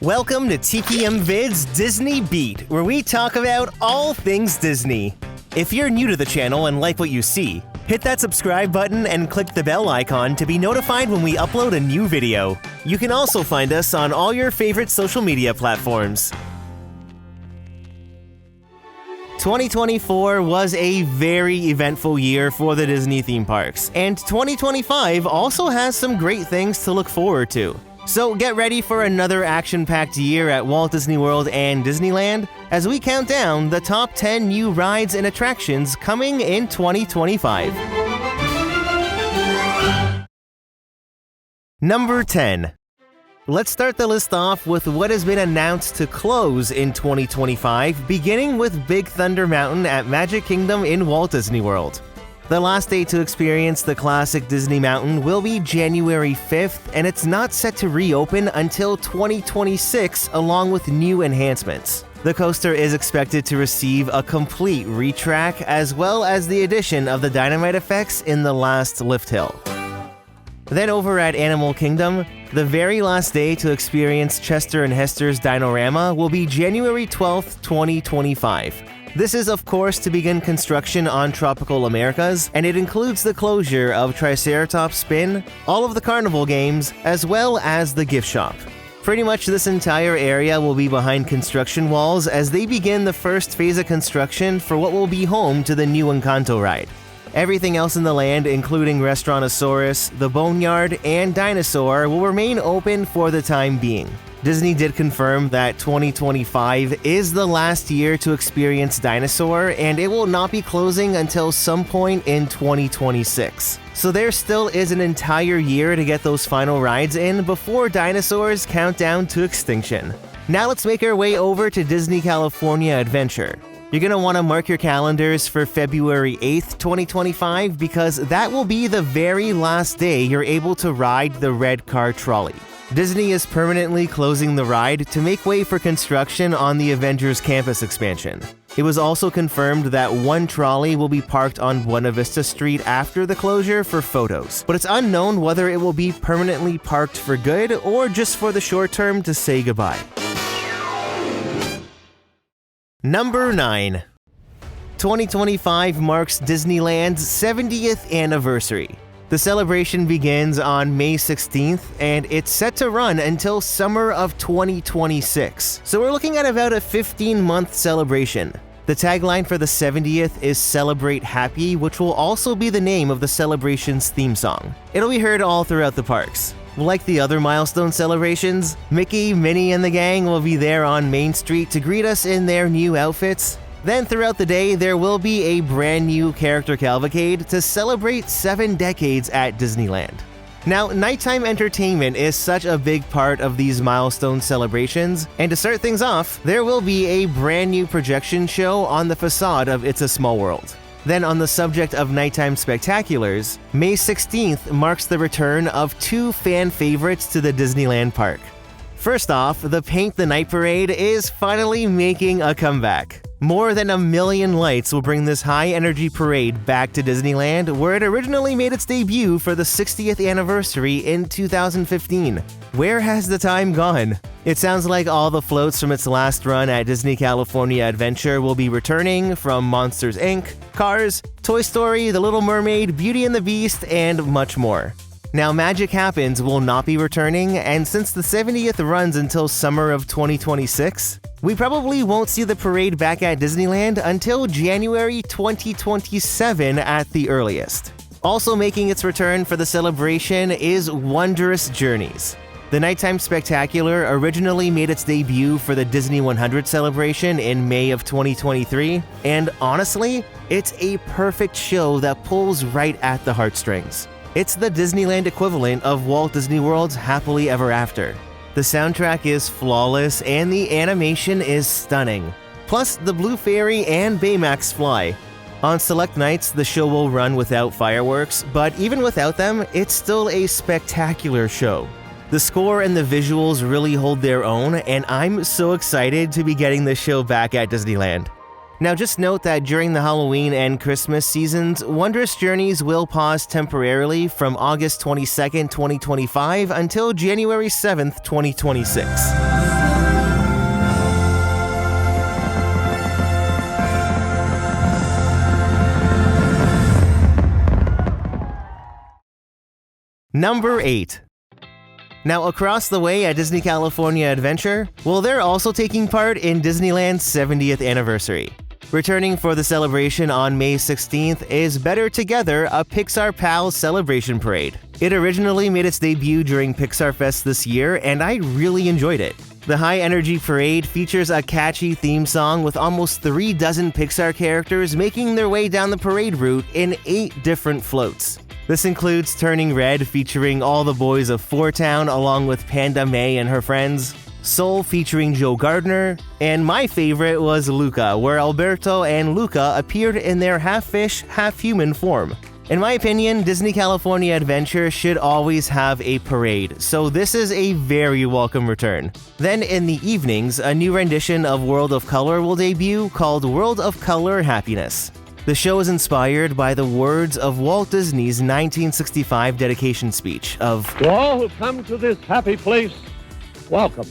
Welcome to TPM Vid's Disney Beat, where we talk about all things Disney. If you're new to the channel and like what you see, hit that subscribe button and click the bell icon to be notified when we upload a new video. You can also find us on all your favorite social media platforms. 2024 was a very eventful year for the Disney theme parks, and 2025 also has some great things to look forward to. So get ready for another action-packed year at Walt Disney World and Disneyland as we count down the top 10 new rides and attractions coming in 2025. Number 10. Let's start the list off with what has been announced to close in 2025, beginning with Big Thunder Mountain at Magic Kingdom in Walt Disney World. The last day to experience the classic Disney Mountain will be January 5th, and it's not set to reopen until 2026 along with new enhancements. The coaster is expected to receive a complete retrack as well as the addition of the dynamite effects in the last lift hill. Then over at Animal Kingdom, the very last day to experience Chester and Hester's Dinorama will be January 12th, 2025. This is, of course, to begin construction on Tropical Americas, and it includes the closure of Triceratops Spin, all of the carnival games, as well as the gift shop. Pretty much this entire area will be behind construction walls as they begin the first phase of construction for what will be home to the new Encanto ride. Everything else in the land, including Restaurantosaurus, the Boneyard, and Dinosaur, will remain open for the time being. Disney did confirm that 2025 is the last year to experience Dinosaur, and it will not be closing until some point in 2026. So there still is an entire year to get those final rides in before dinosaurs count down to extinction. Now let's make our way over to Disney California Adventure. You're going to want to mark your calendars for February 8th, 2025, because that will be the very last day you're able to ride the red car trolley. Disney is permanently closing the ride to make way for construction on the Avengers Campus expansion. It was also confirmed that one trolley will be parked on Buena Vista Street after the closure for photos, but it's unknown whether it will be permanently parked for good or just for the short term to say goodbye. Number 9. 2025 marks Disneyland's 70th anniversary. The celebration begins on May 16th, and it's set to run until summer of 2026. So we're looking at about a 15-month celebration. The tagline for the 70th is Celebrate Happy, which will also be the name of the celebration's theme song. It'll be heard all throughout the parks. Like the other milestone celebrations, Mickey, Minnie, and the gang will be there on Main Street to greet us in their new outfits. Then throughout the day, there will be a brand new character cavalcade to celebrate 7 decades at Disneyland. Now, nighttime entertainment is such a big part of these milestone celebrations, and to start things off, there will be a brand new projection show on the facade of It's a Small World. Then on the subject of nighttime spectaculars, May 16th marks the return of 2 fan favorites to the Disneyland park. First off, the Paint the Night Parade is finally making a comeback. More than 1 million lights will bring this high-energy parade back to Disneyland, where it originally made its debut for the 60th anniversary in 2015. Where has the time gone? It sounds like all the floats from its last run at Disney California Adventure will be returning, from Monsters, Inc., Cars, Toy Story, The Little Mermaid, Beauty and the Beast, and much more. Now, Magic Happens will not be returning, and since the 70th runs until summer of 2026, we probably won't see the parade back at Disneyland until January 2027 at the earliest. Also making its return for the celebration is Wondrous Journeys. The nighttime spectacular originally made its debut for the Disney 100 celebration in May of 2023, and honestly, it's a perfect show that pulls right at the heartstrings. It's the Disneyland equivalent of Walt Disney World's Happily Ever After. The soundtrack is flawless and the animation is stunning. Plus, the Blue Fairy and Baymax fly. On select nights, the show will run without fireworks, but even without them, it's still a spectacular show. The score and the visuals really hold their own, and I'm so excited to be getting this show back at Disneyland. Now just note that during the Halloween and Christmas seasons, Wondrous Journeys will pause temporarily from August 22nd, 2025 until January 7th, 2026. Number 8. Now, across the way at Disney California Adventure, well, they're also taking part in Disneyland's 70th anniversary. Returning for the celebration on May 16th is Better Together, a Pixar Pals celebration parade. It originally made its debut during Pixar Fest this year, and I really enjoyed it. The high-energy parade features a catchy theme song with almost 36 Pixar characters making their way down the parade route in 8 different floats. This includes Turning Red featuring all the boys of Four Town along with Panda May and her friends, Soul featuring Joe Gardner, and my favorite was Luca, where Alberto and Luca appeared in their half-fish, half-human form. In my opinion, Disney California Adventure should always have a parade, so this is a very welcome return. Then in the evenings, a new rendition of World of Color will debut called World of Color Happiness. The show is inspired by the words of Walt Disney's 1965 dedication speech of "To all who come to this happy place, welcome."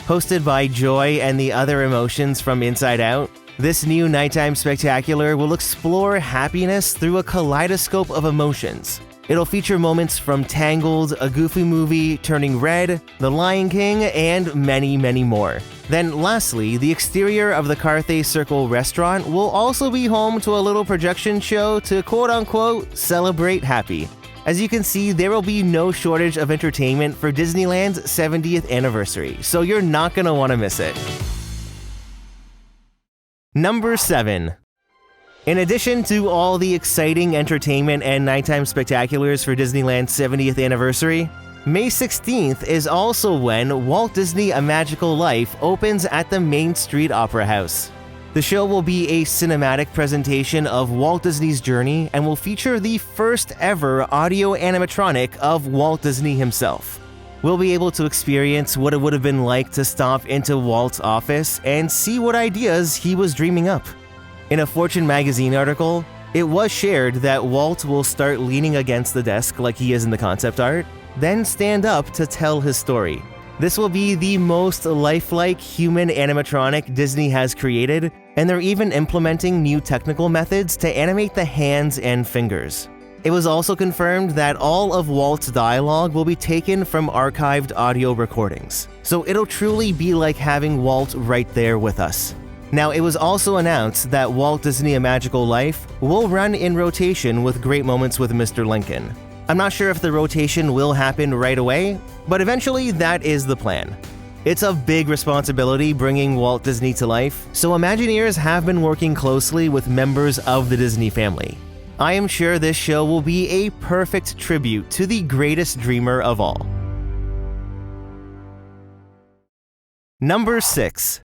Hosted by Joy and the Other Emotions from Inside Out, this new nighttime spectacular will explore happiness through a kaleidoscope of emotions. It'll feature moments from Tangled, A Goofy Movie, Turning Red, The Lion King, and many, many more. Then lastly, the exterior of the Carthay Circle restaurant will also be home to a little projection show to quote-unquote celebrate happy. As you can see, there will be no shortage of entertainment for Disneyland's 70th anniversary, so you're not gonna want to miss it. Number 7. In addition to all the exciting entertainment and nighttime spectaculars for Disneyland's 70th anniversary, May 16th is also when Walt Disney A Magical Life opens at the Main Street Opera House. The show will be a cinematic presentation of Walt Disney's journey and will feature the first ever audio animatronic of Walt Disney himself. We'll be able to experience what it would have been like to stop into Walt's office and see what ideas he was dreaming up. In a Fortune magazine article, it was shared that Walt will start leaning against the desk like he is in the concept art, then stand up to tell his story. This will be the most lifelike human animatronic Disney has created, and they're even implementing new technical methods to animate the hands and fingers. It was also confirmed that all of Walt's dialogue will be taken from archived audio recordings, so it'll truly be like having Walt right there with us. Now, it was also announced that Walt Disney A Magical Life will run in rotation with Great Moments with Mr. Lincoln. I'm not sure if the rotation will happen right away, but eventually that is the plan. It's a big responsibility bringing Walt Disney to life, so Imagineers have been working closely with members of the Disney family. I am sure this show will be a perfect tribute to the greatest dreamer of all. Number 6.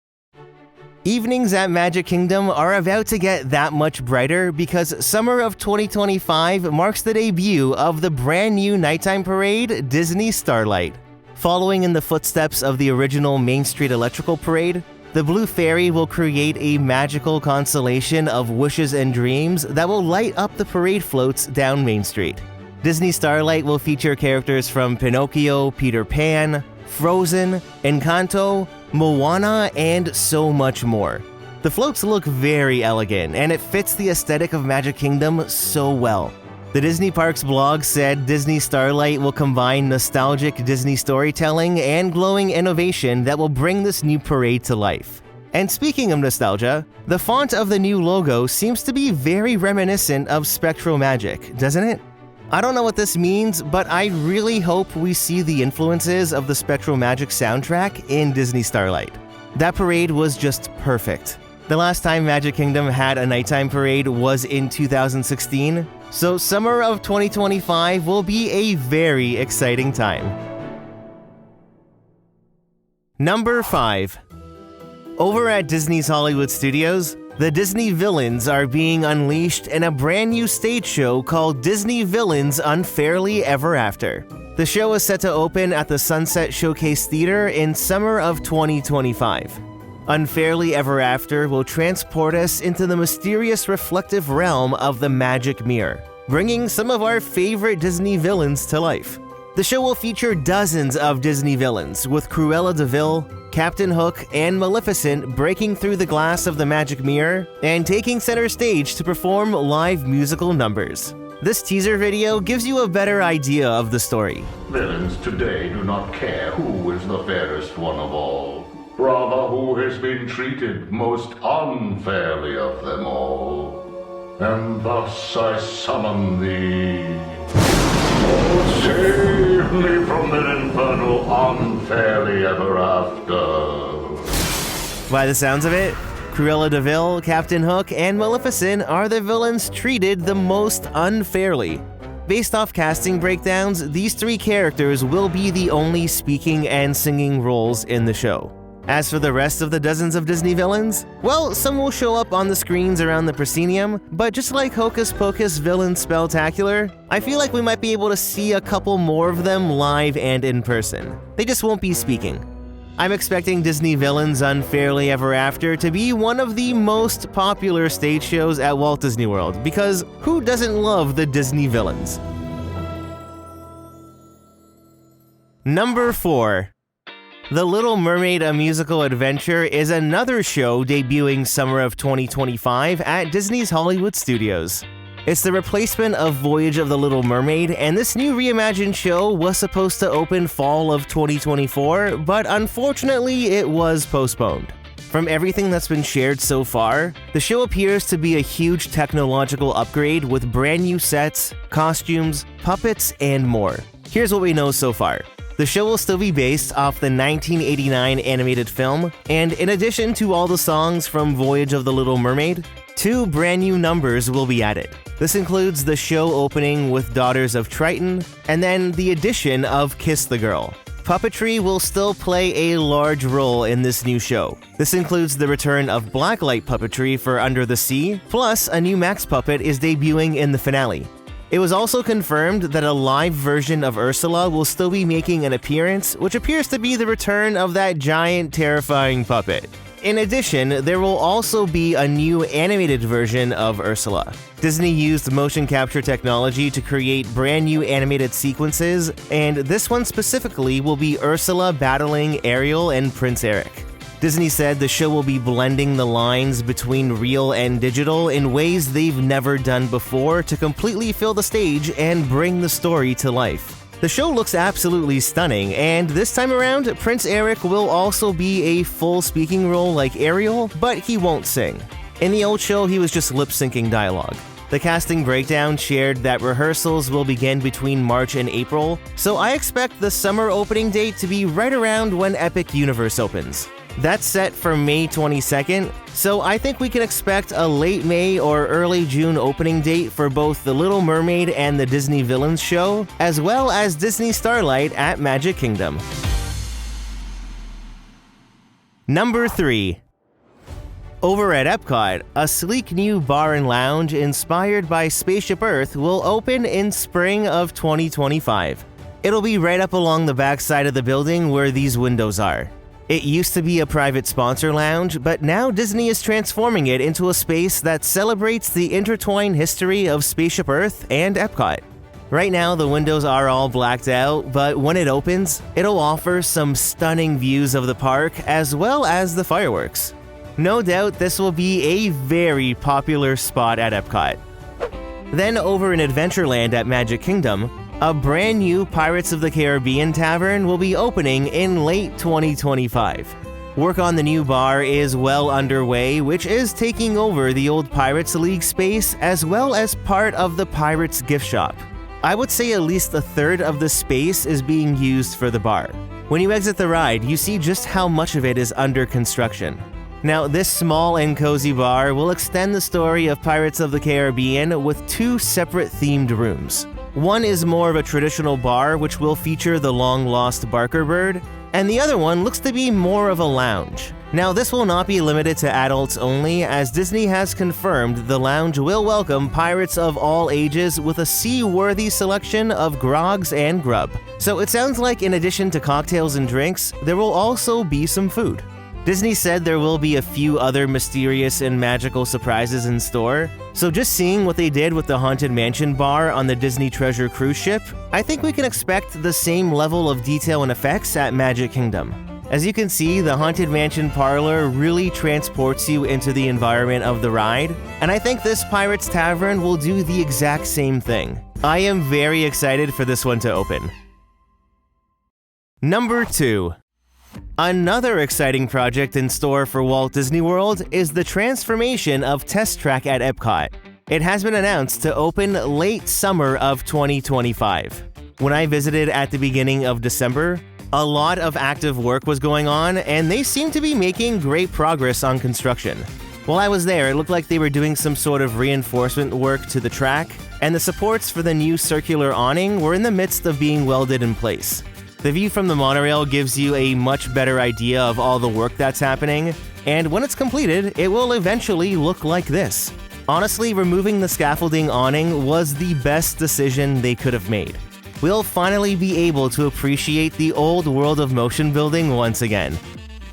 Evenings at Magic Kingdom are about to get that much brighter because summer of 2025 marks the debut of the brand new nighttime parade, Disney Starlight. Following in the footsteps of the original Main Street Electrical Parade, the Blue Fairy will create a magical constellation of wishes and dreams that will light up the parade floats down Main Street. Disney Starlight will feature characters from Pinocchio, Peter Pan, Frozen, Encanto, Moana, and so much more. The floats look very elegant, and it fits the aesthetic of Magic Kingdom so well. The Disney Parks blog said Disney Starlight will combine nostalgic Disney storytelling and glowing innovation that will bring this new parade to life. And speaking of nostalgia, the font of the new logo seems to be very reminiscent of Spectral Magic, doesn't it? I don't know what this means, but I really hope we see the influences of the Spectral Magic soundtrack in Disney Starlight. That parade was just perfect. The last time Magic Kingdom had a nighttime parade was in 2016, so summer of 2025 will be a very exciting time. Number 5. Over at Disney's Hollywood Studios, the Disney villains are being unleashed in a brand new stage show called Disney Villains Unfairly Ever After. The show is set to open at the Sunset Showcase Theater in summer of 2025. Unfairly Ever After will transport us into the mysterious reflective realm of the Magic Mirror, bringing some of our favorite Disney villains to life. The show will feature dozens of Disney villains, with Cruella de Vil, Captain Hook, and Maleficent breaking through the glass of the Magic Mirror and taking center stage to perform live musical numbers. This teaser video gives you a better idea of the story. Villains today do not care who is the fairest one of all, rather who has been treated most unfairly of them all. And thus I summon thee. Oh, save me from that infernal unfairly ever after. By the sounds of it, Cruella de Vil, Captain Hook, and Maleficent are the villains treated the most unfairly. Based off casting breakdowns, these three characters will be the only speaking and singing roles in the show. As for the rest of the dozens of Disney villains, well, some will show up on the screens around the proscenium, but just like Hocus Pocus Villain Spelltacular, I feel like we might be able to see a couple more of them live and in person. They just won't be speaking. I'm expecting Disney Villains Unfairly Ever After to be one of the most popular stage shows at Walt Disney World, because who doesn't love the Disney villains? Number 4. The Little Mermaid: A Musical Adventure is another show debuting summer of 2025 at Disney's Hollywood Studios. It's the replacement of Voyage of the Little Mermaid, and this new reimagined show was supposed to open fall of 2024, but unfortunately it was postponed. From everything that's been shared so far, the show appears to be a huge technological upgrade with brand new sets, costumes, puppets, and more. Here's what we know so far. The show will still be based off the 1989 animated film, and in addition to all the songs from Voyage of the Little Mermaid, 2 brand new numbers will be added. This includes the show opening with Daughters of Triton, and then the addition of Kiss the Girl. Puppetry will still play a large role in this new show. This includes the return of blacklight puppetry for Under the Sea, plus a new Max puppet is debuting in the finale. It was also confirmed that a live version of Ursula will still be making an appearance, which appears to be the return of that giant, terrifying puppet. In addition, there will also be a new animated version of Ursula. Disney used motion capture technology to create brand new animated sequences, and this one specifically will be Ursula battling Ariel and Prince Eric. Disney said the show will be blending the lines between real and digital in ways they've never done before to completely fill the stage and bring the story to life. The show looks absolutely stunning, and this time around, Prince Eric will also be a full speaking role like Ariel, but he won't sing. In the old show, he was just lip-syncing dialogue. The casting breakdown shared that rehearsals will begin between March and April, so I expect the summer opening date to be right around when Epic Universe opens. That's set for May 22nd, so I think we can expect a late May or early June opening date for both The Little Mermaid and the Disney Villains show, as well as Disney Starlight at Magic Kingdom. Number 3. Over at Epcot, a sleek new bar and lounge inspired by Spaceship Earth will open in spring of 2025. It'll be right up along the back side of the building where these windows are. It used to be a private sponsor lounge, but now Disney is transforming it into a space that celebrates the intertwined history of Spaceship Earth and Epcot. Right now, the windows are all blacked out, but when it opens, it'll offer some stunning views of the park as well as the fireworks. No doubt this will be a very popular spot at Epcot. Then over in Adventureland at Magic Kingdom, a brand new Pirates of the Caribbean tavern will be opening in late 2025. Work on the new bar is well underway, which is taking over the old Pirates League space as well as part of the Pirates gift shop. I would say at least a third of the space is being used for the bar. When you exit the ride, you see just how much of it is under construction. Now, this small and cozy bar will extend the story of Pirates of the Caribbean with 2 separate themed rooms. One is more of a traditional bar, which will feature the long-lost Barker bird, and the other one looks to be more of a lounge. Now, this will not be limited to adults only, as Disney has confirmed the lounge will welcome pirates of all ages with a sea-worthy selection of grogs and grub. So it sounds like in addition to cocktails and drinks, there will also be some food. Disney said there will be a few other mysterious and magical surprises in store, so just seeing what they did with the Haunted Mansion bar on the Disney Treasure cruise ship, I think we can expect the same level of detail and effects at Magic Kingdom. As you can see, the Haunted Mansion parlor really transports you into the environment of the ride, and I think this Pirates Tavern will do the exact same thing. I am very excited for this one to open. Number 2. Another exciting project in store for Walt Disney World is the transformation of Test Track at Epcot. It has been announced to open late summer of 2025. When I visited at the beginning of December, a lot of active work was going on, and they seemed to be making great progress on construction. While I was there, it looked like they were doing some sort of reinforcement work to the track, and the supports for the new circular awning were in the midst of being welded in place. The view from the monorail gives you a much better idea of all the work that's happening, and when it's completed, it will eventually look like this. Honestly, removing the scaffolding awning was the best decision they could have made. We'll finally be able to appreciate the old World of Motion building once again.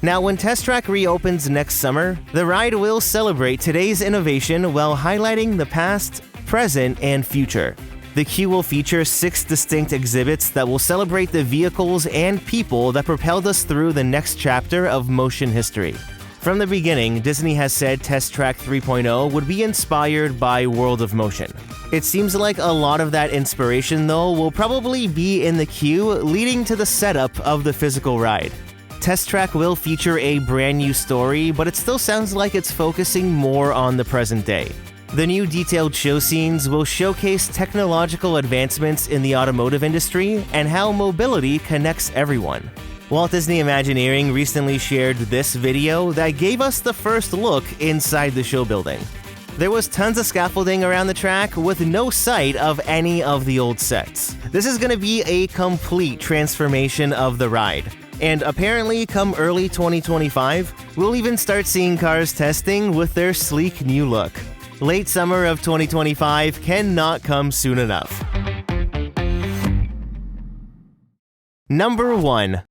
Now, when Test Track reopens next summer, the ride will celebrate today's innovation while highlighting the past, present, and future. The queue will feature 6 distinct exhibits that will celebrate the vehicles and people that propelled us through the next chapter of motion history. From the beginning, Disney has said Test Track 3.0 would be inspired by World of Motion. It seems like a lot of that inspiration, though, will probably be in the queue leading to the setup of the physical ride. Test Track will feature a brand new story, but it still sounds like it's focusing more on the present day. The new detailed show scenes will showcase technological advancements in the automotive industry and how mobility connects everyone. Walt Disney Imagineering recently shared this video that gave us the first look inside the show building. There was tons of scaffolding around the track with no sight of any of the old sets. This is going to be a complete transformation of the ride. And apparently, come early 2025, we'll even start seeing cars testing with their sleek new look. Late summer of 2025 cannot come soon enough. Number 1.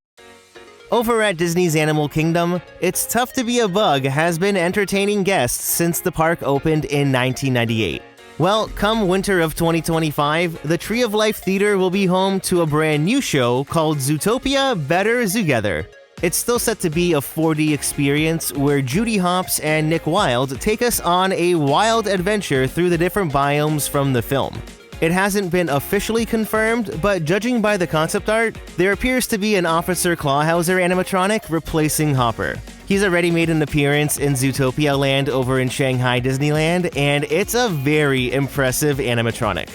Over at Disney's Animal Kingdom, It's Tough to Be a Bug has been entertaining guests since the park opened in 1998. Well, come winter of 2025, the Tree of Life Theater will be home to a brand new show called Zootopia Better Zootgether. It's still set to be a 4D experience where Judy Hopps and Nick Wilde take us on a wild adventure through the different biomes from the film. It hasn't been officially confirmed, but judging by the concept art, there appears to be an Officer Clawhauser animatronic replacing Hopper. He's already made an appearance in Zootopia Land over in Shanghai Disneyland, and it's a very impressive animatronic.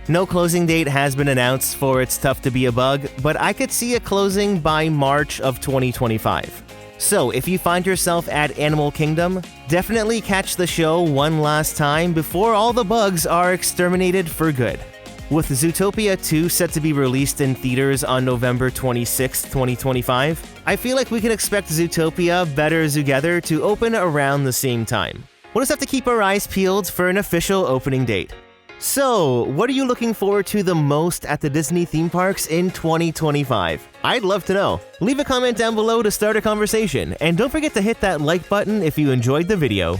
No closing date has been announced for It's Tough to Be a Bug, but I could see it closing by March of 2025. So if you find yourself at Animal Kingdom, definitely catch the show one last time before all the bugs are exterminated for good. With Zootopia 2 set to be released in theaters on November 26, 2025, I feel like we can expect Zootopia Better Zootgether to open around the same time. We'll just have to keep our eyes peeled for an official opening date. So, what are you looking forward to the most at the Disney theme parks in 2025? I'd love to know. Leave a comment down below to start a conversation, and don't forget to hit that like button if you enjoyed the video.